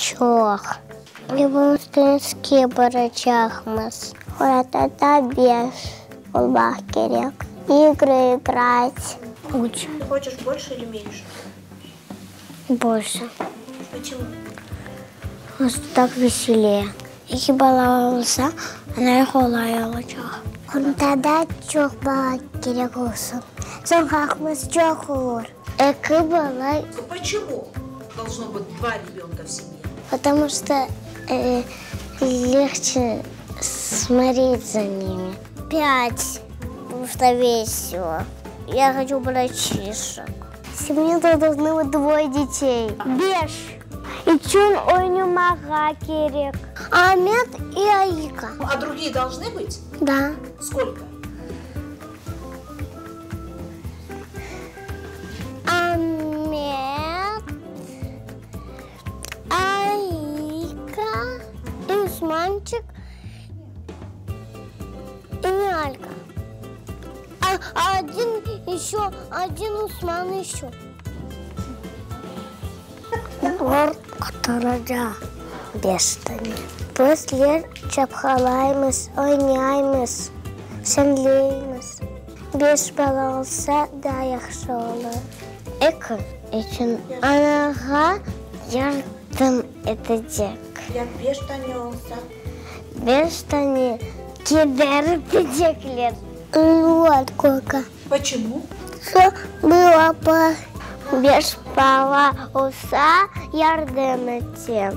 чох. Ливонские барачахмас. Это беж. Улбахкерек. Игры играть. Очень. Ты хочешь больше или меньше? Больше. Почему? Потому что так веселее. Iki bala olsa, onlara kolay olacak. Onda da çok bala gerek olsun. Son hakkımız çok olur. İki bala. Почему должно быть 2 ребенка в семье? Потому что легче смотреть за ними. 5, потому что весело. Я хочу братишек. В семье должны быть 2 детей. Беж. Üçün oynamak gerek. Ahmet и Аика. А другие должны быть? Да. Сколько? Ahmet, Аика и Усманчик и Алька. Один Усман еще. Которая без тани. После чапхалаймыз, ойнаймыз, сенлейміз. Беш бала olsa да yaxşı olur. Ekon için anağa yardım edecek. Ya 5 tane olsa? 5 tane gider edecekler. Вот сколько. Почему? Что было бы 5 бала olsa yardım edecek.